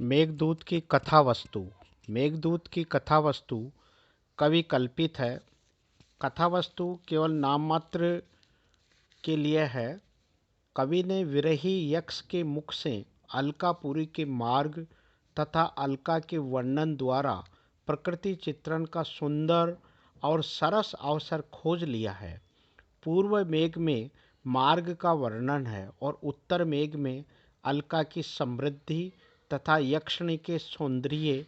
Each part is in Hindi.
मेघदूत की कथा वस्तु। मेघदूत की कथा वस्तु कवि कल्पित है। कथा वस्तु केवल नाम मात्र के लिए है। कवि ने विरही यक्ष के मुख से अलकापुरी के मार्ग तथा अलका के वर्णन द्वारा प्रकृति चित्रण का सुंदर और सरस अवसर खोज लिया है। पूर्व मेघ में मार्ग का वर्णन है और उत्तर मेघ में अलका की समृद्धि तथा यक्षिणी के सौंदर्य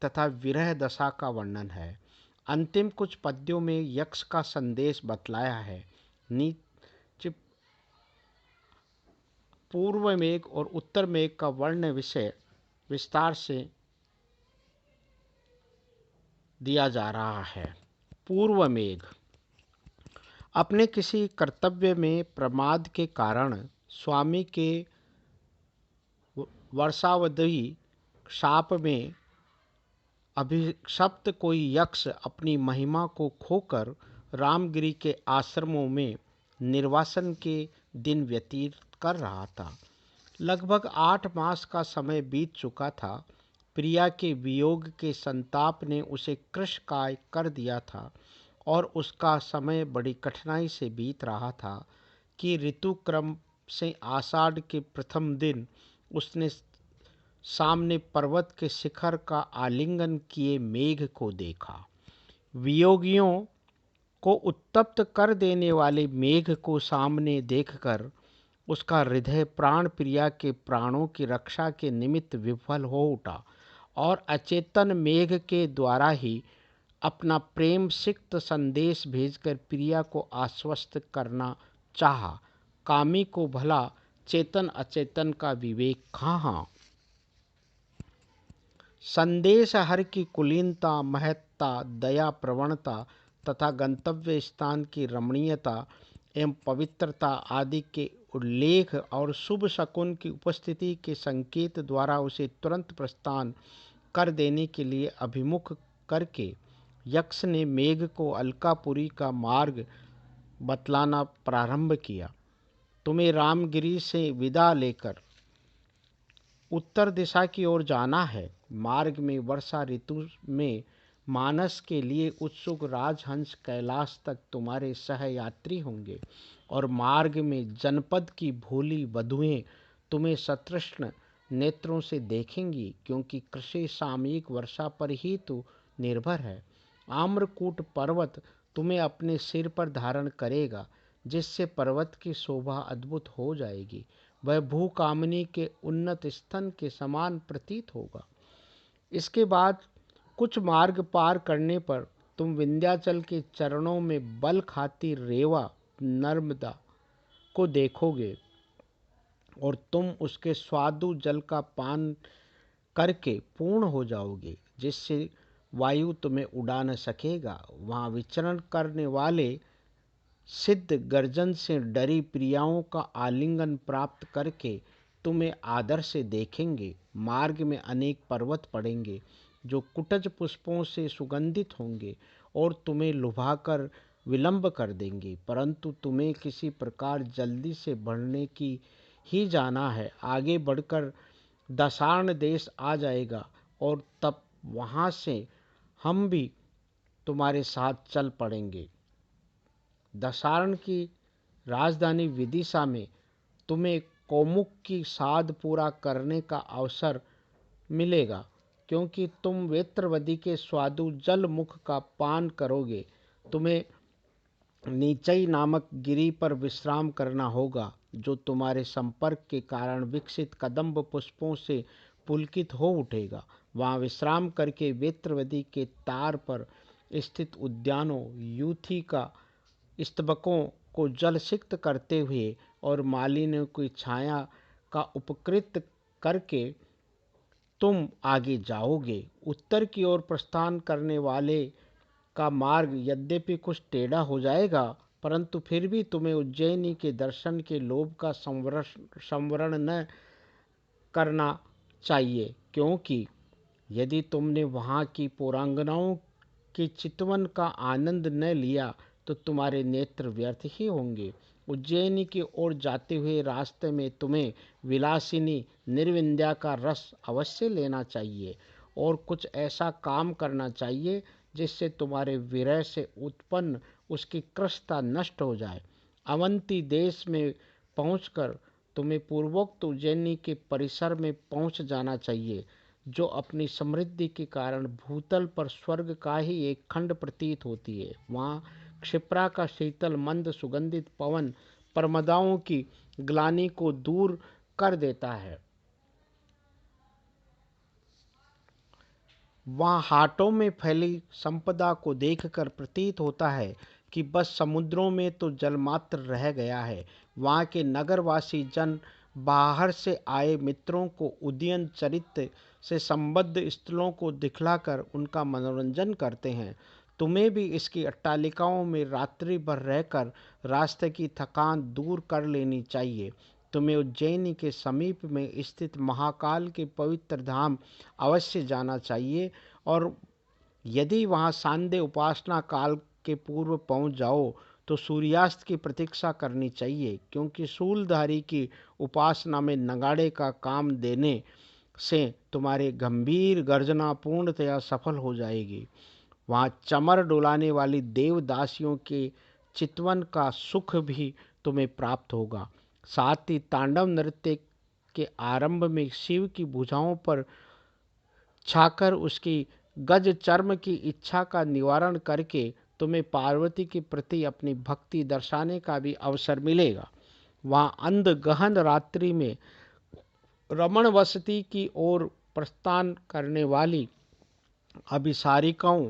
तथा विरह दशा का वर्णन है। अंतिम कुछ पद्यों में यक्ष का संदेश बतलाया है। नीचे पूर्व मेघ और उत्तर मेघ का वर्ण विषय विस्तार से दिया जा रहा है। पूर्व मेघ अपने किसी कर्तव्य में प्रमाद के कारण स्वामी के वर्षावधि शाप में अभिशप्त कोई यक्ष अपनी महिमा को खोकर रामगिरी के आश्रमों में निर्वासन के दिन व्यतीत कर रहा था। लगभग 8 मास का समय बीत चुका था। प्रिया के वियोग के संताप ने उसे कृशकाय कर दिया था और उसका समय बड़ी कठिनाई से बीत रहा था कि ऋतुक्रम से आषाढ़ के प्रथम दिन उसने सामने पर्वत के शिखर का आलिंगन किए मेघ को देखा। वियोगियों को उत्तप्त कर देने वाले मेघ को सामने देखकर उसका हृदय प्राण प्रिया के प्राणों की रक्षा के निमित्त विफल हो उठा और अचेतन मेघ के द्वारा ही अपना प्रेम सिक्त संदेश भेजकर प्रिया को आश्वस्त करना चाहा। कामी को भला चेतन अचेतन का विवेक कहाँ। संदेश हर की कुलीनता, महत्ता, दया, प्रवणता तथा गंतव्य स्थान की रमणीयता एवं पवित्रता आदि के उल्लेख और शुभ शकुन की उपस्थिति के संकेत द्वारा उसे तुरंत प्रस्थान कर देने के लिए अभिमुख करके यक्ष ने मेघ को अलकापुरी का मार्ग बतलाना प्रारंभ किया। तुम्हें रामगिरी से विदा लेकर उत्तर दिशा की ओर जाना है। मार्ग में वर्षा ऋतु में मानस के लिए उत्सुक राजहंस कैलाश तक तुम्हारे सहयात्री होंगे और मार्ग में जनपद की भोली वधुएं तुम्हें सतृष्ण नेत्रों से देखेंगी, क्योंकि कृषि सामयिक वर्षा पर ही तो निर्भर है। आम्रकूट पर्वत तुम्हें अपने सिर पर धारण करेगा, जिससे पर्वत की शोभा अद्भुत हो जाएगी। वह भूकामनी के उन्नत स्तन के समान प्रतीत होगा। इसके बाद कुछ मार्ग पार करने पर तुम विंध्याचल के चरणों में बल खाती रेवा नर्मदा को देखोगे और तुम उसके स्वादु जल का पान करके पूर्ण हो जाओगे, जिससे वायु तुम्हें उड़ा न सकेगा। वहाँ विचरण करने वाले सिद्ध गर्जन से डरी प्रियाओं का आलिंगन प्राप्त करके तुम्हें आदर से देखेंगे। मार्ग में अनेक पर्वत पड़ेंगे जो कुटज पुष्पों से सुगंधित होंगे और तुम्हें लुभाकर विलंब कर देंगे, परंतु तुम्हें किसी प्रकार जल्दी से बढ़ने की ही जाना है। आगे बढ़कर दशार्ण देश आ जाएगा और तब वहाँ से हम भी तुम्हारे साथ चल पड़ेंगे। दशार्ण की राजधानी विदिशा में तुम्हें कौमुक की साध पूरा करने का अवसर मिलेगा, क्योंकि तुम वेत्रवदी के स्वादु जल मुख का पान करोगे। तुम्हें नीचई नामक गिरी पर विश्राम करना होगा, जो तुम्हारे संपर्क के कारण विकसित कदम्ब पुष्पों से पुलकित हो उठेगा। वहाँ विश्राम करके वेत्रवदी के तार पर स्थित उद्यानों यूथिका स्तबकों को जलसिक्त करते हुए और मालिन्यों की छाया का उपकृत करके तुम आगे जाओगे। उत्तर की ओर प्रस्थान करने वाले का मार्ग यद्यपि कुछ टेढ़ा हो जाएगा, परंतु फिर भी तुम्हें उज्जैनी के दर्शन के लोभ का संवरण न करना चाहिए, क्योंकि यदि तुमने वहाँ की पुरांगनाओं के चितवन का आनंद न लिया तो तुम्हारे नेत्र व्यर्थ ही होंगे। उज्जैनी की ओर जाते हुए रास्ते में तुम्हें विलासिनी निर्विंध्या का रस अवश्य लेना चाहिए और कुछ ऐसा काम करना चाहिए जिससे तुम्हारे विरह से उत्पन्न उसकी कृशता नष्ट हो जाए। अवंती देश में पहुंचकर तुम्हें पूर्वोक्त उज्जैनी के परिसर में पहुंच जाना चाहिए, जो अपनी समृद्धि के कारण भूतल पर स्वर्ग का ही एक खंड प्रतीत होती है। वहाँ क्षिप्रा का शीतल मंद सुगंधित पवन प्रमदाओं की ग्लानि को दूर कर देता है। वहाँ हाटों में फैली संपदा को देखकर प्रतीत होता है कि बस समुद्रों में तो जलमात्र रह गया है। वहाँ के नगरवासी जन बाहर से आए मित्रों को उदयन चरित्र से संबद्ध स्थलों को दिखलाकर उनका मनोरंजन करते हैं। तुम्हें भी इसकी अट्टालिकाओं में रात्रि भर रहकर रास्ते की थकान दूर कर लेनी चाहिए। तुम्हें उज्जैनी के समीप में स्थित महाकाल के पवित्र धाम अवश्य जाना चाहिए और यदि वहाँ सांध्य उपासना काल के पूर्व पहुँच जाओ तो सूर्यास्त की प्रतीक्षा करनी चाहिए, क्योंकि शूलधारी की उपासना में नगाड़े का काम देने से तुम्हारी गंभीर गर्जना पूर्णतया सफल हो जाएगी। वहाँ चमर डुलाने वाली देवदासियों के चितवन का सुख भी तुम्हें प्राप्त होगा। साथ ही तांडव नृत्य के आरंभ में शिव की भुजाओं पर छाकर उसकी गज चर्म की इच्छा का निवारण करके तुम्हें पार्वती के प्रति अपनी भक्ति दर्शाने का भी अवसर मिलेगा। वहाँ अंध गहन रात्रि में रमण वसती की ओर प्रस्थान करने वाली अभिसारिकाओं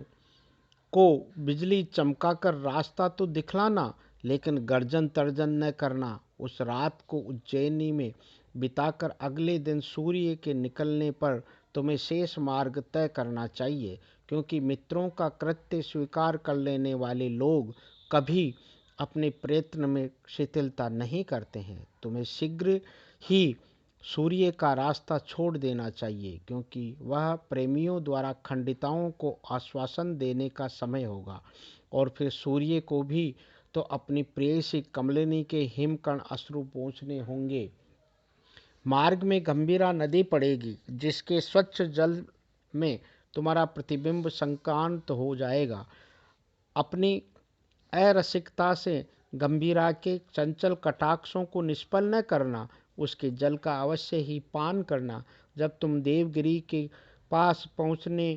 को बिजली चमकाकर रास्ता तो दिखलाना, लेकिन गर्जन तर्जन न करना। उस रात को उज्जैनी में बिताकर अगले दिन सूर्य के निकलने पर तुम्हें शेष मार्ग तय करना चाहिए, क्योंकि मित्रों का कृत्य स्वीकार कर लेने वाले लोग कभी अपने प्रयत्न में शिथिलता नहीं करते हैं। तुम्हें शीघ्र ही सूर्य का रास्ता छोड़ देना चाहिए, क्योंकि वह प्रेमियों द्वारा खंडिताओं को आश्वासन देने का समय होगा और फिर सूर्य को भी तो अपनी प्रेयसी कमलिनी के हिमकण अश्रु पोंछने होंगे। मार्ग में गंभीरा नदी पड़ेगी, जिसके स्वच्छ जल में तुम्हारा प्रतिबिंब संक्रांत हो जाएगा। अपनी अरसिकता से गंभीरा के चंचल कटाक्षों को निष्फल न करना, उसके जल का अवश्य ही पान करना। जब तुम देवगिरी के पास पहुँचने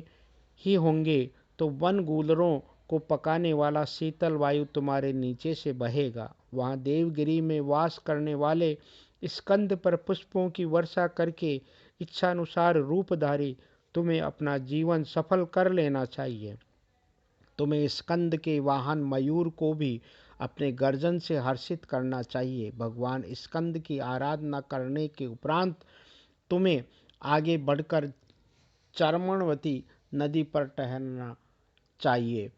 ही होंगे तो वन गूलरों को पकाने वाला शीतल वायु तुम्हारे नीचे से बहेगा। वहाँ देवगिरी में वास करने वाले स्कंद पर पुष्पों की वर्षा करके इच्छानुसार रूपधारी तुम्हें अपना जीवन सफल कर लेना चाहिए। तुम्हें स्कंद के वाहन मयूर को भी अपने गर्जन से हर्षित करना चाहिए। भगवान स्कंद की आराधना करने के उपरांत तुम्हें आगे बढ़कर चर्मणवती नदी पर ठहरना चाहिए।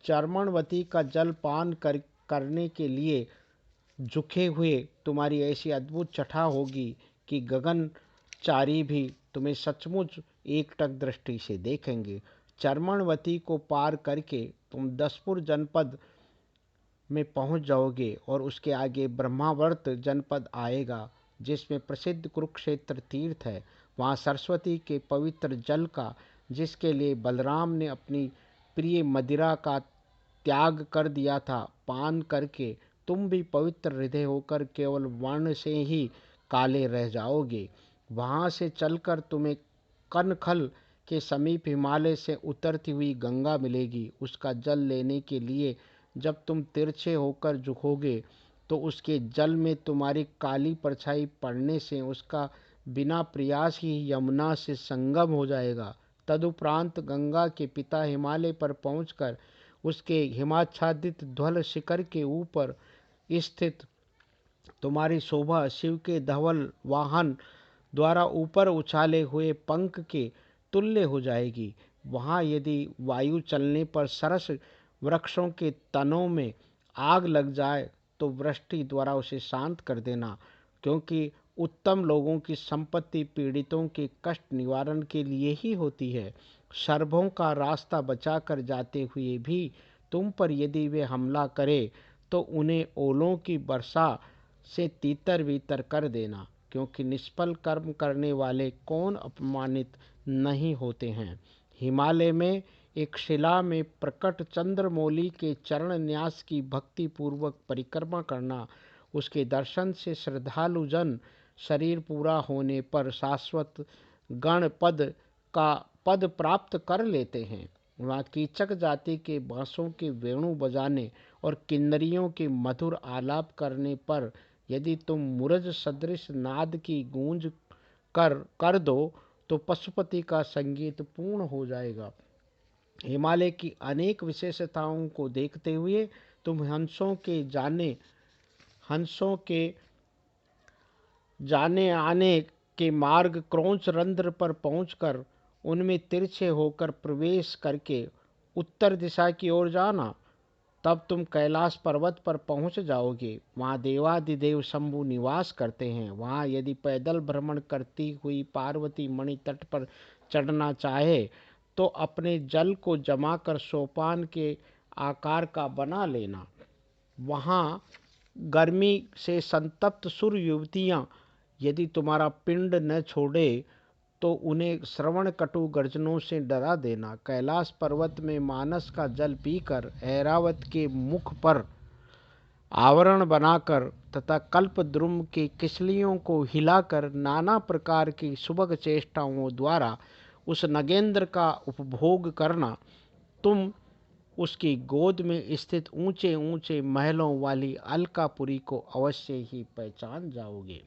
चर्मणवती का जल पान करने के लिए झुके हुए तुम्हारी ऐसी अद्भुत चटा होगी कि गगनचारी भी तुम्हें सचमुच एकटक दृष्टि से देखेंगे। चर्मणवती को पार करके तुम दसपुर जनपद में पहुंच जाओगे और उसके आगे ब्रह्मावर्त जनपद आएगा, जिसमें प्रसिद्ध कुरुक्षेत्र तीर्थ है। वहाँ सरस्वती के पवित्र जल का, जिसके लिए बलराम ने अपनी प्रिय मदिरा का त्याग कर दिया था, पान करके तुम भी पवित्र हृदय होकर केवल वर्ण से ही काले रह जाओगे। वहाँ से चलकर तुम्हें कनखल के समीप हिमालय से उतरती हुई गंगा मिलेगी। उसका जल लेने के लिए जब तुम तिरछे होकर झुकोगे तो उसके जल में तुम्हारी काली परछाई पड़ने से उसका बिना प्रयास ही यमुना से संगम हो जाएगा। तदुपरांत गंगा के पिता हिमालय पर पहुंचकर उसके हिमाच्छादित ध्वल शिखर के ऊपर स्थित तुम्हारी शोभा शिव के धवल वाहन द्वारा ऊपर उछाले हुए पंख के तुल्य हो जाएगी। वहाँ यदि वायु चलने पर सरस वृक्षों के तनों में आग लग जाए तो वृष्टि द्वारा उसे शांत कर देना, क्योंकि उत्तम लोगों की संपत्ति पीड़ितों के कष्ट निवारण के लिए ही होती है। सर्पों का रास्ता बचाकर जाते हुए भी तुम पर यदि वे हमला करे तो उन्हें ओलों की वर्षा से तीतर बीतर कर देना, क्योंकि निष्फल कर्म करने वाले कौन अपमानित नहीं होते हैं। हिमालय में एक शिला में प्रकट चंद्रमौली के चरण न्यास की भक्ति पूर्वक परिक्रमा करना, उसके दर्शन से श्रद्धालु जन शरीर पूरा होने पर शाश्वत गण पद प्राप्त कर लेते हैं। वहाँ कीचक जाति के बांसों के वेणु बजाने और किन्नरियों के मधुर आलाप करने पर यदि तुम मुरज सदृश नाद की गूंज कर दो तो पशुपति का संगीत पूर्ण हो जाएगा। हिमालय की अनेक विशेषताओं को देखते हुए तुम हंसों के जाने आने के मार्ग क्रौंच रंध्र पर पहुंचकर उनमें तिरछे होकर प्रवेश करके उत्तर दिशा की ओर जाना। तब तुम कैलाश पर्वत पर पहुंच जाओगे। वहाँ देवादिदेव शंभु निवास करते हैं। वहाँ यदि पैदल भ्रमण करती हुई पार्वती मणि तट पर चढ़ना चाहे तो अपने जल को जमा कर सोपान के आकार का बना लेना। वहाँ गर्मी से संतप्त सुर युवतियाँ यदि तुम्हारा पिंड न छोड़े तो उन्हें श्रवण कटु गर्जनों से डरा देना। कैलाश पर्वत में मानस का जल पीकर ऐरावत के मुख पर आवरण बनाकर तथा कल्पद्रुम की किसलियों को हिलाकर नाना प्रकार की सुभग चेष्टाओं द्वारा उस नगेंद्र का उपभोग करना। तुम उसकी गोद में स्थित ऊंचे ऊंचे महलों वाली अलकापुरी को अवश्य ही पहचान जाओगे।